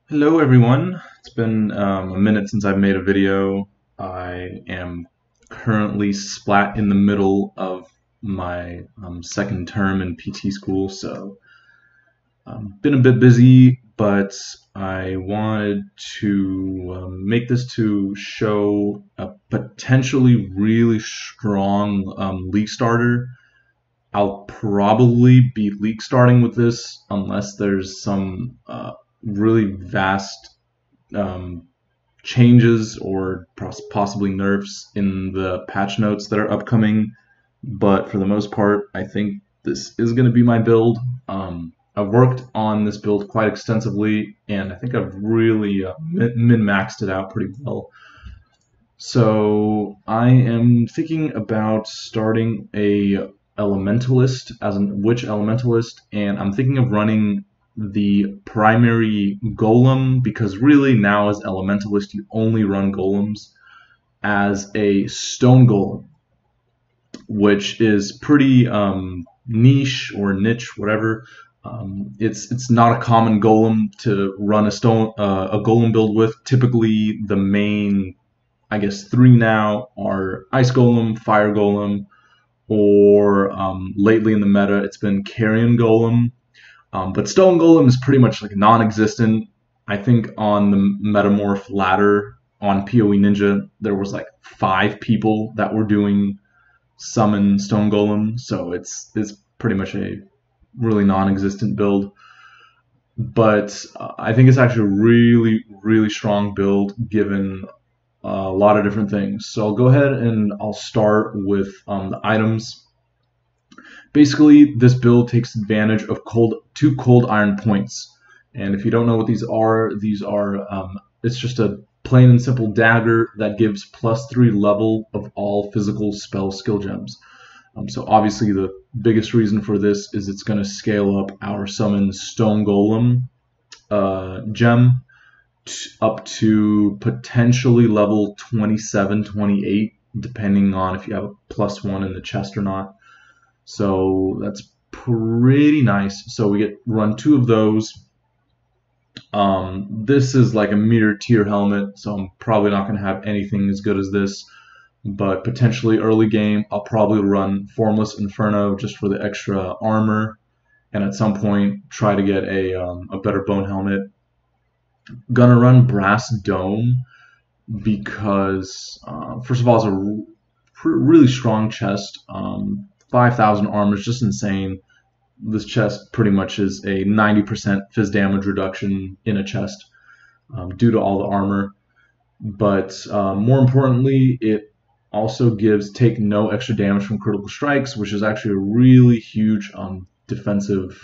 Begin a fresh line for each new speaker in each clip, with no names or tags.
Hello everyone. It's been a minute since I've made a video. I am currently splat in the middle of my second term in PT school, so been a bit busy, but I wanted to make this to show a potentially really strong league starter. I'll probably be league starting with this unless there's some really vast um, changes or possibly nerfs in the patch notes that are upcoming. But for the most part, I think this is going to be my build. I've worked on this build quite extensively, and I think I've really min-maxed it out pretty well. So I am thinking about starting a elementalist as an witch elementalist, and I'm thinking of running the primary golem because really now as elementalist you only run golems as a stone golem, which is pretty niche or niche, whatever. It's not a common golem to run a golem build with. Typically, the main, I guess, three now are ice golem, fire golem, or lately in the meta, it's been carrion golem. But stone golem is pretty much like non-existent. I think on the metamorph ladder on PoE Ninja, there was like 5 people that were doing summon stone golem, so it's pretty much a really non-existent build. But I think it's actually a really strong build given a lot of different things. So I'll go ahead and I'll start with the items. Basically, this build takes advantage of two cold iron points. And if you don't know what these are it's just a plain and simple dagger that gives +3 level of all physical spell skill gems. So obviously the biggest reason for this is it's going to scale up our summon Stone Golem gem up to potentially level 27, 28, depending on if you have a +1 in the chest or not. So that's pretty nice. So we get run 2 of those. This is like a meter tier helmet, so I'm probably not going to have anything as good as this. But potentially early game, I'll probably run Formless Inferno just for the extra armor, and at some point try to get a better bone helmet. Gonna run Brass Dome because first of all, it's a really strong chest. 5,000 armor is just insane. This chest pretty much is a 90% phys damage reduction in a chest due to all the armor. But more importantly, it also gives take no extra damage from critical strikes, which is actually a really huge defensive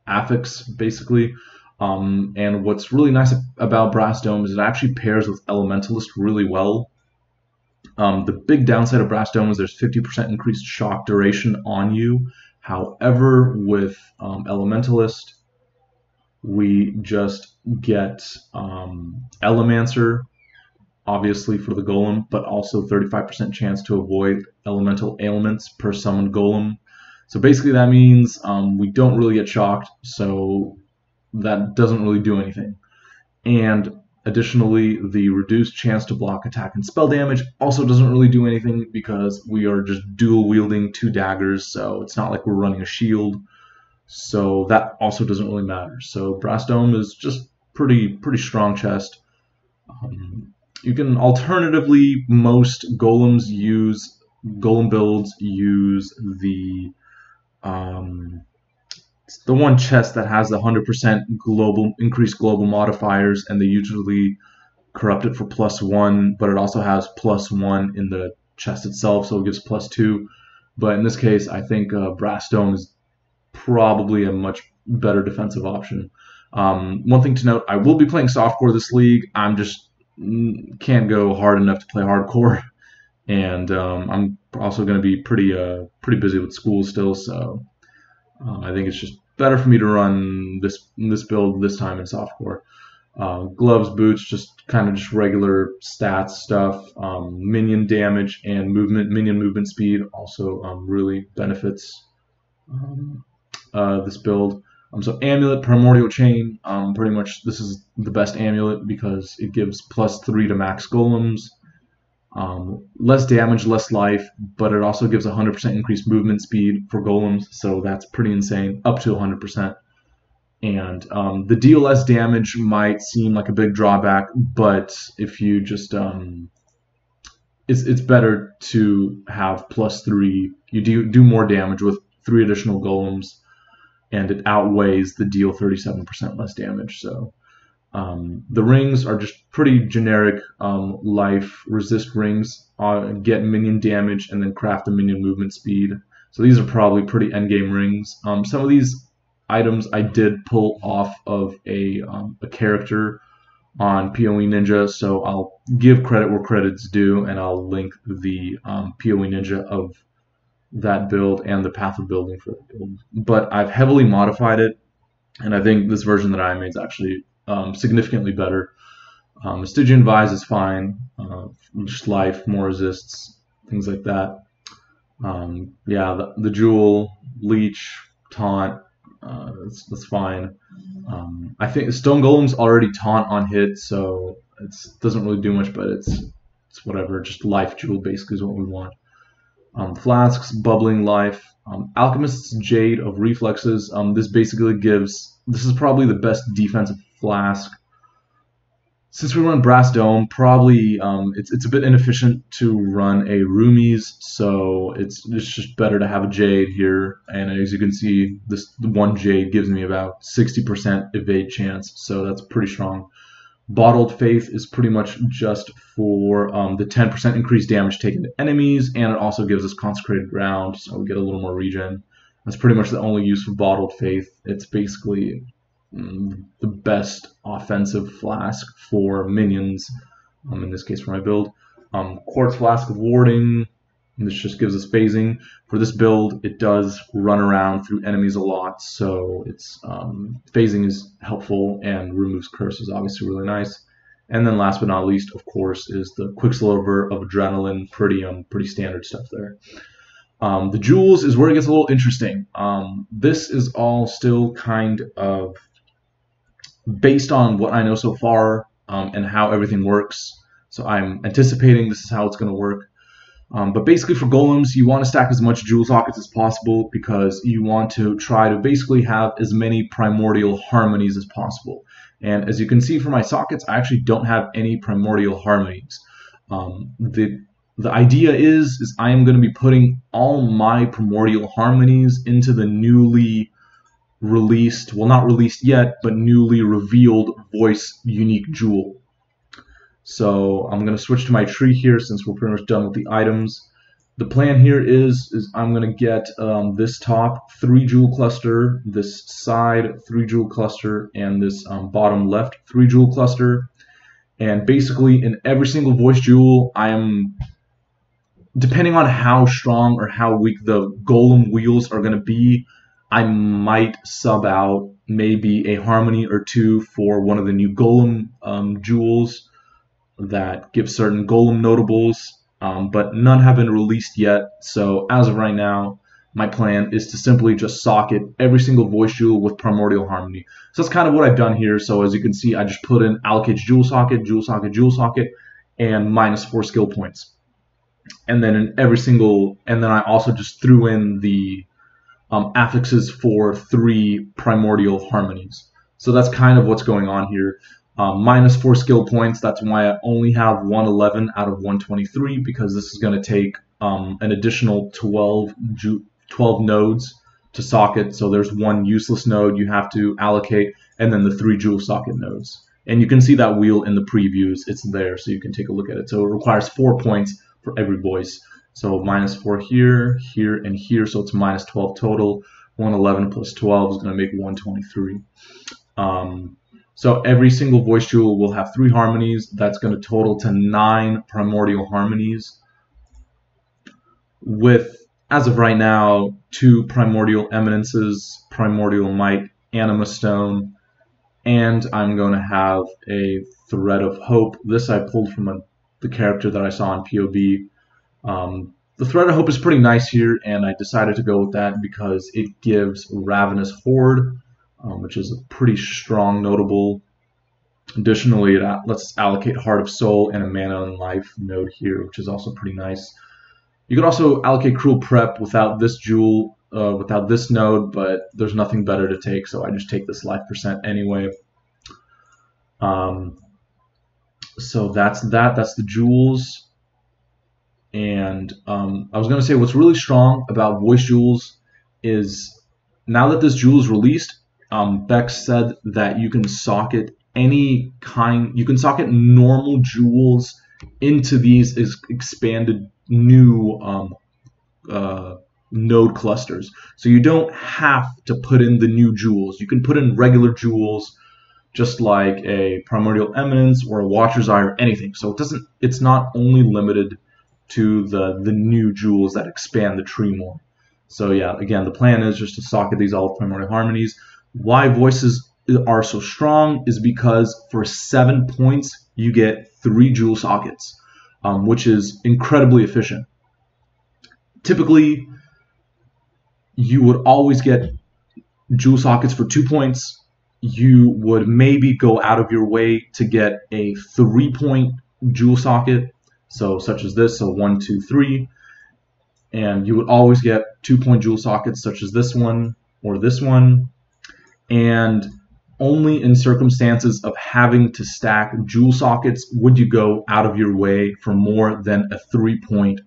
affix, basically. And what's really nice about Brass Dome is it actually pairs with Elementalist really well. The big downside of Brass Dome is there's 50% increased shock duration on you. However, with Elementalist, we just get Elemancer, obviously for the golem, but also 35% chance to avoid elemental ailments per summoned golem. So basically that means we don't really get shocked, so that doesn't really do anything. And additionally, the reduced chance to block attack and spell damage also doesn't really do anything because we are just dual wielding 2 daggers, so it's not like we're running a shield. So that also doesn't really matter. So Brass Dome is just pretty strong chest. You can alternatively, most golem builds use the one chest that has the 100% increased global modifiers, and they usually corrupt it for +1, but it also has +1 in the chest itself, so it gives +2. But in this case, I think Brass Dome is probably a much better defensive option. One thing to note, I will be playing softcore this league. I'm just can't go hard enough to play hardcore, and I'm also going to be pretty busy with school still, so I think it's just better for me to run this build this time in softcore. Gloves, boots, just kind of just regular stats stuff. Minion damage and minion movement speed also really benefits this build. So Amulet, Primordial Chain, pretty much this is the best amulet because it gives +3 to max golems, less damage, less life, but it also gives 100% increased movement speed for golems, so that's pretty insane, up to 100%. And the deal less damage might seem like a big drawback, but if you just it's better to have +3. You do more damage with 3 additional golems, and it outweighs the deal 37% less damage. So the rings are just pretty generic life resist rings. Get minion damage and then craft a minion movement speed. So these are probably pretty endgame rings. Some of these items I did pull off of a character on PoE Ninja, so I'll give credit where credit's due, and I'll link the PoE Ninja of that build and the path of building for the build. But I've heavily modified it, and I think this version that I made is actually significantly better. Stygian Vise is fine, just life, more resists, things like that. Yeah, the Jewel, Leech, Taunt, that's fine. I think Stone Golem's already taunt on hit, so it doesn't really do much, but it's whatever. Just life jewel basically is what we want. Flasks, bubbling life. Alchemist's Jade of reflexes. This basically gives. This is probably the best defensive flask. Since we run Brass Dome, probably it's a bit inefficient to run a Roomies, so it's just better to have a Jade here. And as you can see, this one Jade gives me about 60% evade chance, so that's pretty strong. Bottled Faith is pretty much just for the 10% increased damage taken to enemies, and it also gives us Consecrated Ground, so we get a little more regen. That's pretty much the only use for Bottled Faith. It's basically the best offensive flask for minions, in this case for my build. Quartz Flask of Warding, this just gives us phasing. For this build, it does run around through enemies a lot, so it's phasing is helpful, and removes curses, obviously really nice. And then last but not least, of course, is the Quicksilver of Adrenaline, pretty standard stuff there. The jewels is where it gets a little interesting. This is all still kind of based on what I know so far and how everything works. So I'm anticipating this is how it's going to work. But basically for golems, you want to stack as much jewel sockets as possible because you want to try to basically have as many primordial harmonies as possible. And as you can see for my sockets, I actually don't have any primordial harmonies. The idea is I am going to be putting all my primordial harmonies into the newly released, well not released yet, but newly revealed voice unique jewel. So I'm going to switch to my tree here since we're pretty much done with the items. The plan here is I'm going to get this top 3 jewel cluster, this side 3 jewel cluster, and this bottom left 3 jewel cluster. And basically in every single voice jewel, I am, depending on how strong or how weak the golem wheels are going to be, I might sub out maybe a harmony or 2 for one of the new golem jewels that give certain golem notables, but none have been released yet. So as of right now, my plan is to simply just socket every single voice jewel with primordial harmony. So that's kind of what I've done here. So as you can see, I just put in allocates jewel socket, jewel socket, jewel socket, and -4 skill points. And then in every single, and then I also just threw in the affixes for 3 primordial harmonies. So that's kind of what's going on here. -4 skill points, that's why I only have 111 out of 123, because this is going to take an additional 12 nodes to socket. So there's 1 useless node you have to allocate, and then the 3 jewel socket nodes. And you can see that wheel in the previews. It's there, so you can take a look at it. So it requires 4 points for every voice. So -4 here, here, and here, so it's -12 total. 111 plus 12 is going to make 123. So every single voice jewel will have 3 harmonies. That's going to total to 9 primordial harmonies, with, as of right now, 2 primordial eminences, primordial might, anima stone, and I'm going to have a thread of hope. This I pulled from the character that I saw in POB. The thread of hope is pretty nice here, and I decided to go with that because it gives Ravenous Horde. which is a pretty strong notable. Additionally, it lets us allocate Heart of Soul and a Mana and Life node here, which is also pretty nice. You could also allocate Cruel Prep without this jewel, without this node, but there's nothing better to take, so I just take this life percent anyway. So that's that. That's the jewels. And I was going to say what's really strong about voice jewels is now that this jewel is released, Bex said that you can socket you can socket normal jewels into these expanded new node clusters. So you don't have to put in the new jewels. You can put in regular jewels, just like a Primordial Eminence or a Watcher's Eye or anything. So it's not only limited to the new jewels that expand the tree more. So yeah, again, the plan is just to socket these all Primordial Harmonies. Why voices are so strong is because for 7 points you get 3 jewel sockets, which is incredibly efficient. Typically, you would always get jewel sockets for 2 points. You would maybe go out of your way to get a 3-point jewel socket, so such as this, so 1, 2, 3, and you would always get 2-point jewel sockets such as this one or this one, and only in circumstances of having to stack jewel sockets would you go out of your way for more than a 3-point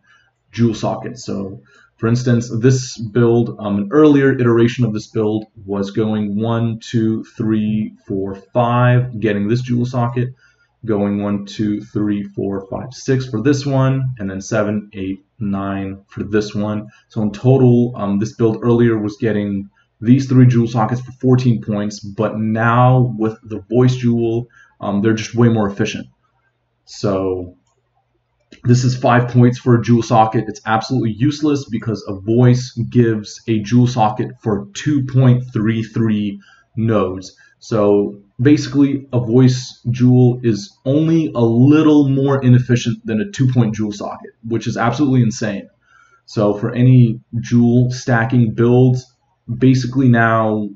jewel socket. So for instance, this build, an earlier iteration of this build was going 1, 2, 3, 4, 5, getting this jewel socket, going 1, 2, 3, 4, 5, 6 for this one, and then 7, 8, 9 for this one. So in total, this build earlier was getting these 3 jewel sockets for 14 points, but now with the voice jewel, they're just way more efficient. So this is 5 points for a jewel socket. It's absolutely useless because a voice gives a jewel socket for 2.33 nodes. So basically, a voice jewel is only a little more inefficient than a 2-point jewel socket, which is absolutely insane. So for any jewel stacking builds, basically now,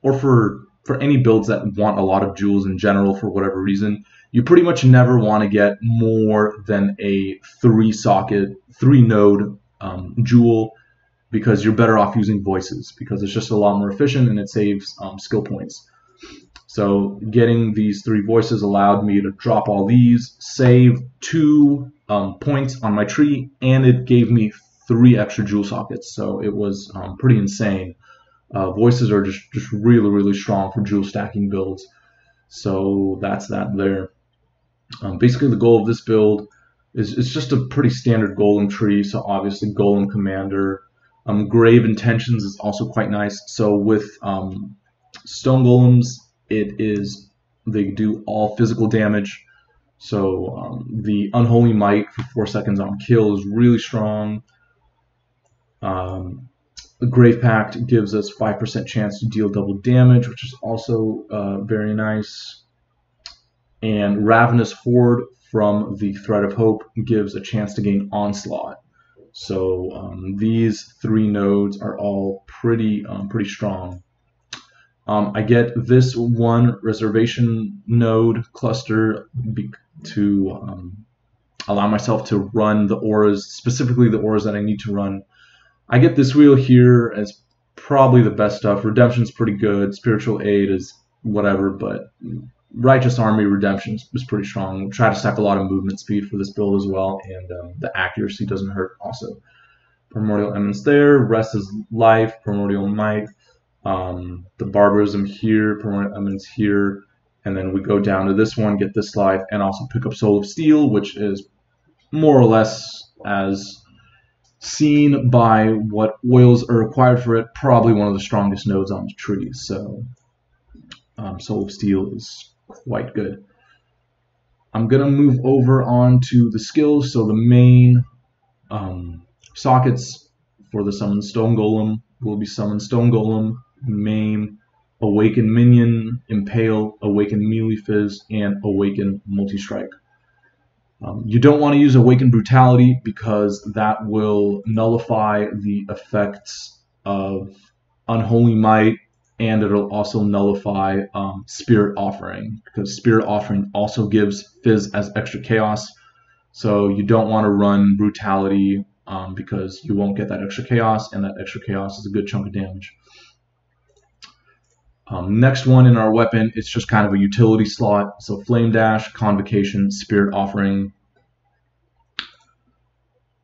or for any builds that want a lot of jewels in general for whatever reason, you pretty much never want to get more than a 3-node jewel, because you're better off using voices because it's just a lot more efficient and it saves skill points. So getting these 3 voices allowed me to drop all these, save 2 points on my tree, and it gave me 3 extra jewel sockets. So it was pretty insane. Voices are just really, really strong for jewel stacking builds. So that's that there. Basically, the goal of this build is it's just a pretty standard golem tree. So obviously, Golem Commander. Grave Intentions is also quite nice. So with Stone Golems, they do all physical damage. So the Unholy Might for 4 seconds on kill is really strong. The Grave Pact gives us 5% chance to deal double damage, which is also very nice. And Ravenous Horde from the Thread of Hope gives a chance to gain Onslaught. So these 3 nodes are all pretty strong. I get this 1 reservation node cluster to allow myself to run the auras, specifically the auras that I need to run. I get this wheel here as probably the best stuff. Redemption's pretty good. Spiritual Aid is whatever, but Righteous Army Redemption is pretty strong. We'll try to stack a lot of movement speed for this build as well, and the accuracy doesn't hurt also. Primordial Eminence there. Rest is Life. Primordial Might. The Barbarism here. Primordial Eminence here. And then we go down to this one, get this life, and also pick up Soul of Steel, which is more or less as seen by what oils are required for it, probably one of the strongest nodes on the tree. So Soul of Steel is quite good. I'm going to move over on to the skills. So the main sockets for the Summon Stone Golem will be Summon Stone Golem, Maim, Awaken Minion, Impale, Awaken Melee Fizz, and Awaken Multi-Strike. You don't want to use Awaken Brutality because that will nullify the effects of Unholy Might and it'll also nullify Spirit Offering, because Spirit Offering also gives Fizz as extra chaos. So you don't want to run Brutality because you won't get that extra chaos, and that extra chaos is a good chunk of damage. Next one in our weapon, it's just kind of a utility slot. So Flame Dash, Convocation, Spirit Offering.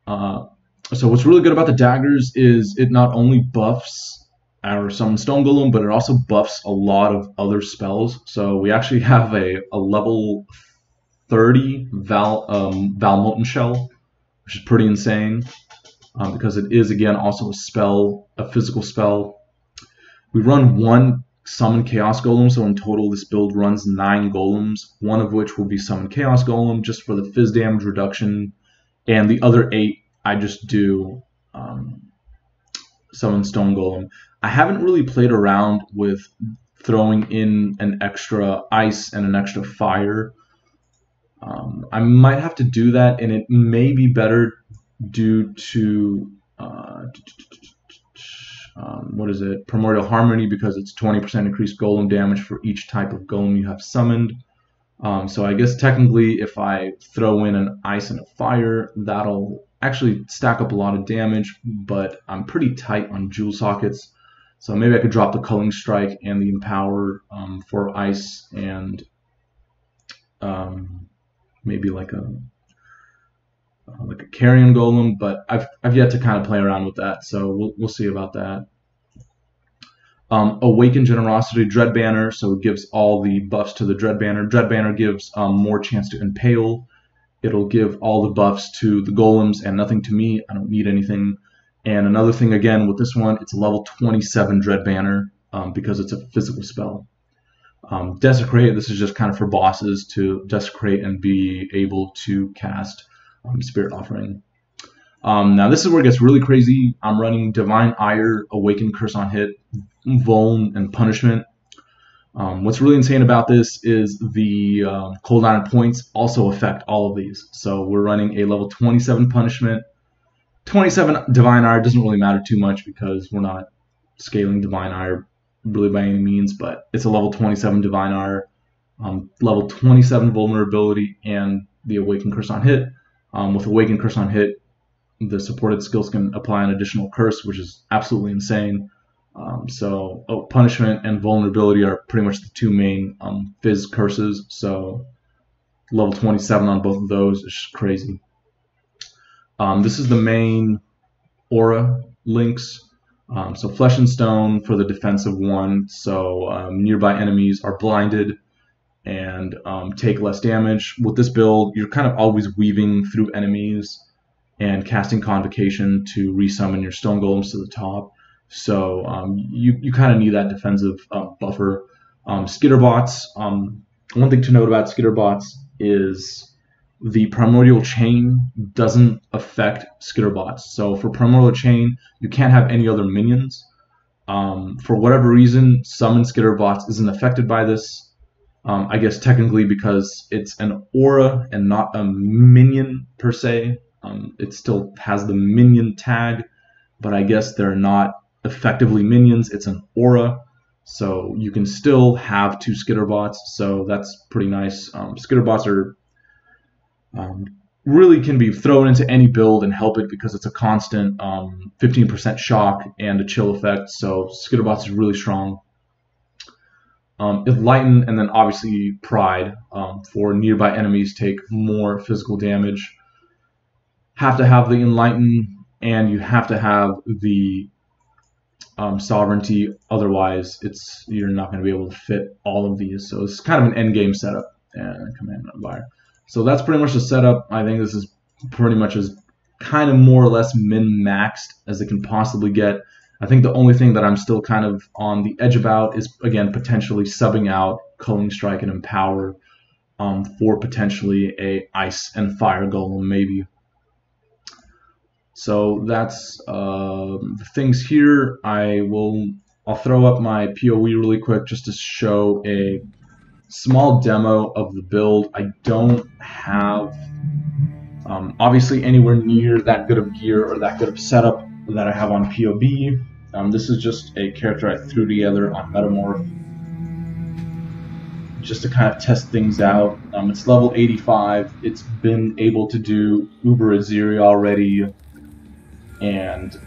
So what's really good about the daggers is it not only buffs our Summon Stone Golem, but it also buffs a lot of other spells. So we actually have a level 30 Val Molten Shell, which is pretty insane because it is, again, also a spell, a physical spell. We run one Summon Chaos Golem, so in total this build runs 9 Golems, one of which will be Summon Chaos Golem just for the Fizz damage reduction, and the other 8 I just do Summon Stone Golem. I haven't really played around with throwing in an extra ice and an extra fire. I might have to do that, and it may be better due to what is it? Primordial Harmony, because it's 20% increased golem damage for each type of golem you have summoned. So I guess technically if I throw in an ice and a fire, that'll actually stack up a lot of damage, but I'm pretty tight on jewel sockets. So maybe I could drop the Culling Strike and the Empower for ice, and maybe like a Carrion Golem, but I've yet to kind of play around with that, so we'll see about that. Awaken Generosity, Dread Banner, so it gives all the buffs to the Dread Banner. Dread Banner gives more chance to impale. It'll give all the buffs to the Golems and nothing to me. I don't need anything. And another thing, again, with this one, it's a level 27 Dread Banner because it's a physical spell. Desecrate, this is just kind of for bosses to desecrate and be able to cast Spirit Offering. Now this is where it gets really crazy. I'm running Divine Ire, Awaken Curse on Hit, Vuln, and Punishment. What's really insane about this is the Cold Iron points also affect all of these. So we're running a level 27 Punishment. 27 Divine Ire doesn't really matter too much because we're not scaling Divine Ire really by any means, but it's a level 27 Divine Ire, level 27 Vulnerability, and the Awaken Curse on Hit. With Awaken Curse on Hit, the supported skills can apply an additional curse, which is absolutely insane. So Punishment and Vulnerability are pretty much the two main Fizz curses, so level 27 on both of those is just crazy. This is the main aura links. So Flesh and Stone for the defensive one, so nearby enemies are blinded and take less damage. With this build, you're kind of always weaving through enemies and casting Convocation to resummon your Stone Golems to the top. So you kind of need that defensive buffer. Skitter Bots, one thing to note about Skitter Bots is the Primordial Chain doesn't affect Skitter Bots. So for Primordial Chain, you can't have any other minions. For whatever reason, Summon Skitter Bots isn't affected by this. I guess technically because it's an aura and not a minion per se. It still has the minion tag, but I guess they're not effectively minions. It's an aura, so you can still have 2 Skitter Bots, so that's pretty nice. Skitter Bots are really can be thrown into any build and help it because it's a constant 15% shock and a chill effect, so Skitter Bots is really strong. Enlighten, and then obviously Pride for nearby enemies take more physical damage. Have to have the Enlighten, and you have to have the Sovereignty, otherwise you're not going to be able to fit all of these. So it's kind of an end game setup and Command Buyer. So that's pretty much the setup. I think this is pretty much as kind of more or less min-maxed as it can possibly get. I think the only thing that I'm still kind of on the edge about is, again, potentially subbing out Culling Strike and Empower for potentially a Ice and Fire Golem, maybe. So that's the things here. I'll throw up my POE really quick just to show a small demo of the build. I don't have obviously anywhere near that good of gear or that good of setup that I have on POB. This is just a character I threw together on Metamorph just to kind of test things out. It's level 85. It's been able to do Uber Aziri already, and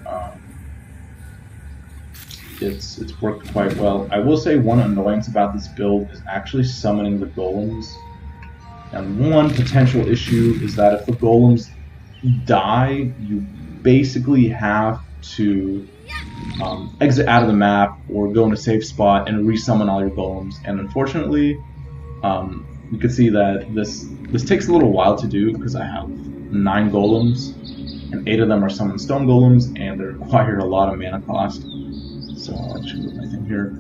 it's worked quite well. I will say one annoyance about this build is actually summoning the golems. And one potential issue is that if the golems die, you basically have to exit out of the map or go in a safe spot and resummon all your golems. And unfortunately, you can see that this takes a little while to do because I have 9 golems, and 8 of them are summoned stone golems, and they require a lot of mana cost. So I'll just move my thing here.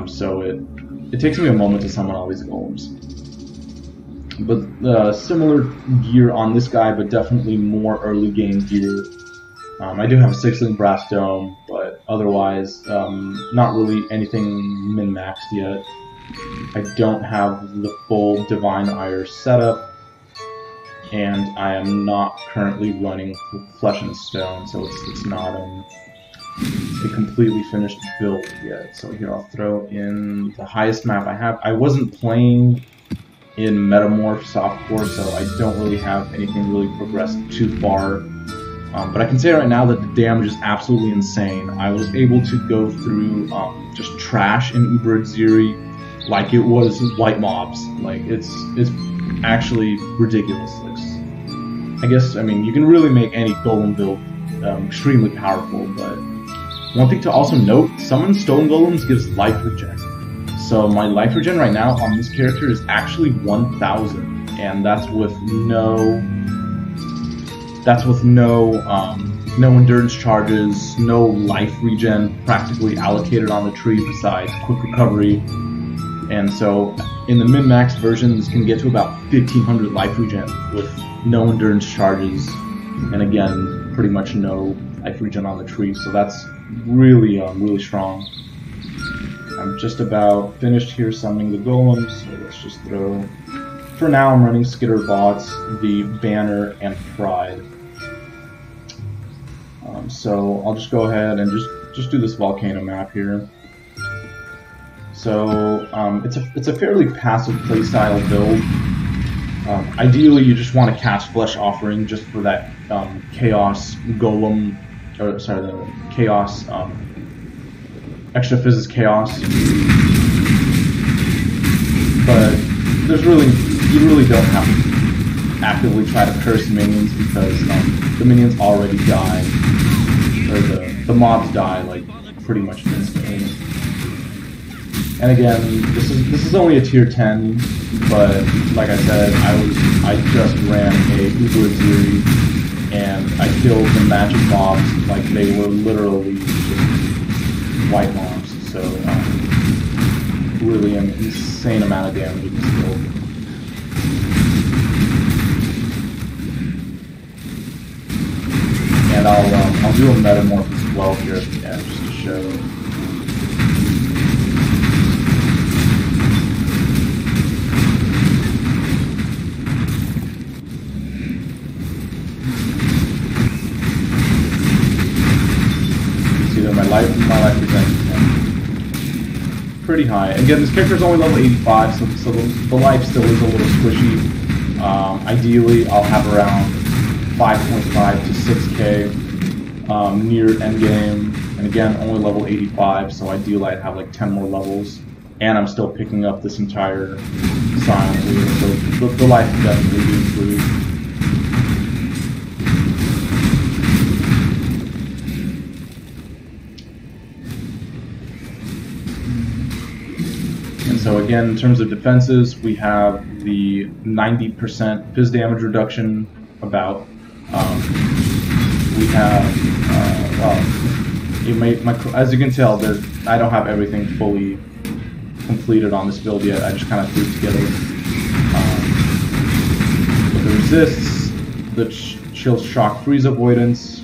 So it takes me a moment to summon all these golems. But similar gear on this guy, but definitely more early game gear. I do have a 6-link brass dome, but otherwise not really anything min-maxed yet. I don't have the full Divine Ire setup, and I am not currently running Flesh and Stone, so it's not a completely finished build yet. So here I'll throw in the highest map I have. I wasn't playing in Metamorph softcore, so I don't really have anything really progressed too far. But I can say right now that the damage is absolutely insane. I was able to go through just trash in Uber Aziri like it was white mobs. Like it's actually ridiculous. I guess, I mean, you can really make any golem build extremely powerful, but one thing to also note, summon stone golems gives life regen. So my life regen right now on this character is actually 1000, and that's with no endurance charges, no life regen practically allocated on the tree besides quick recovery. And so in the min-max version, this can get to about 1500 life regen with no endurance charges, and again, pretty much no life regen on the tree. So that's really, really strong. I'm just about finished here summoning the golems, so let's just throw... For now, I'm running Skitter Bots, the Banner, and Pride. So I'll just go ahead and just do this volcano map here. So it's a fairly passive playstyle build. Ideally, you just want to cast Flesh Offering just for that Chaos Golem, or sorry, the Chaos extra Physics Chaos. But you really don't have to actively try to curse minions because the minions already die, or the mobs die like pretty much instantly. And again, this is only a tier 10, but like I said, I just ran a Uber Aziri, and I killed the magic mobs like they were literally just white mobs. So really an insane amount of damage in this build. And I'll do a Metamorph as well here at the end just to show. My life percentage is pretty high. Again, this character is only level 85, so the life still is a little squishy. Ideally, I'll have around 5.5 to 6k near endgame, and again, only level 85, so ideally I'd have like 10 more levels, and I'm still picking up this entire silently, so the life can definitely be improved. So again, in terms of defenses, we have the 90% phys damage reduction. We have, well, as you can tell, I don't have everything fully completed on this build yet. I just kind of threw it together. But the resists, the chill shock freeze avoidance,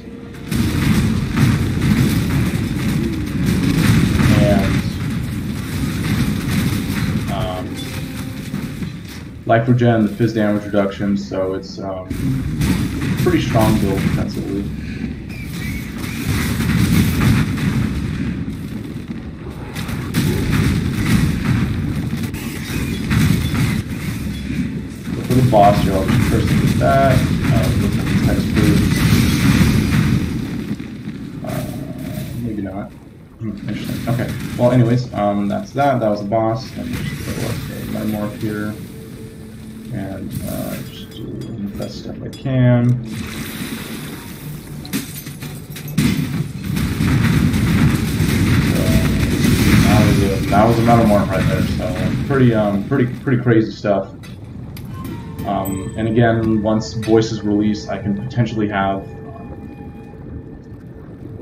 life regen, the phys damage reduction, so it's pretty strong build defensively. for the boss here, I'll just first do that. Look at the text boost. Maybe not. Interesting. Okay. Well, anyways, that's that. That was the boss. Let me just throw up a metamorph here. And just do the best stuff I can. That was a metamorph right there, so pretty crazy stuff. And again, once voice is released, I can potentially have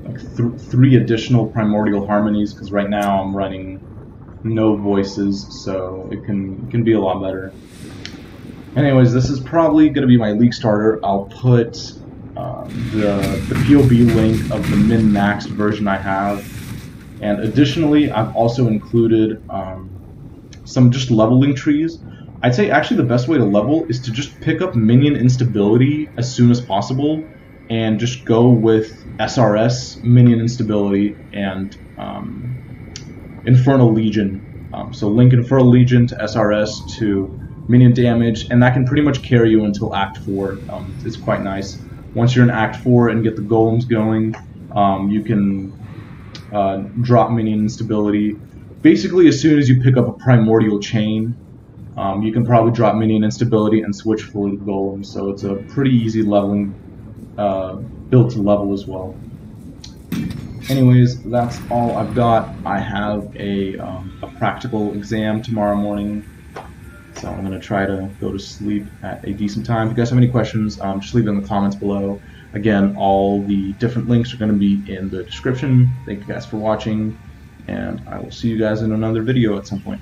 like 3 additional primordial harmonies, because right now I'm running no voices, so it can be a lot better. Anyways, this is probably going to be my league starter. I'll put the POB link of the min-maxed version I have. And additionally, I've also included some just leveling trees. I'd say actually the best way to level is to just pick up minion instability as soon as possible and just go with SRS, minion instability, and Infernal Legion. So link Infernal Legion to SRS to minion damage, and that can pretty much carry you until Act 4. It's quite nice. Once you're in Act 4 and get the golems going, you can drop minion instability. Basically, as soon as you pick up a primordial chain, you can probably drop minion instability and switch fully to golems. So it's a pretty easy leveling build to level as well. Anyways, that's all I've got. I have a practical exam tomorrow morning, so I'm going to try to go to sleep at a decent time. If you guys have any questions, just leave them in the comments below. Again, all the different links are going to be in the description. Thank you guys for watching, and I will see you guys in another video at some point.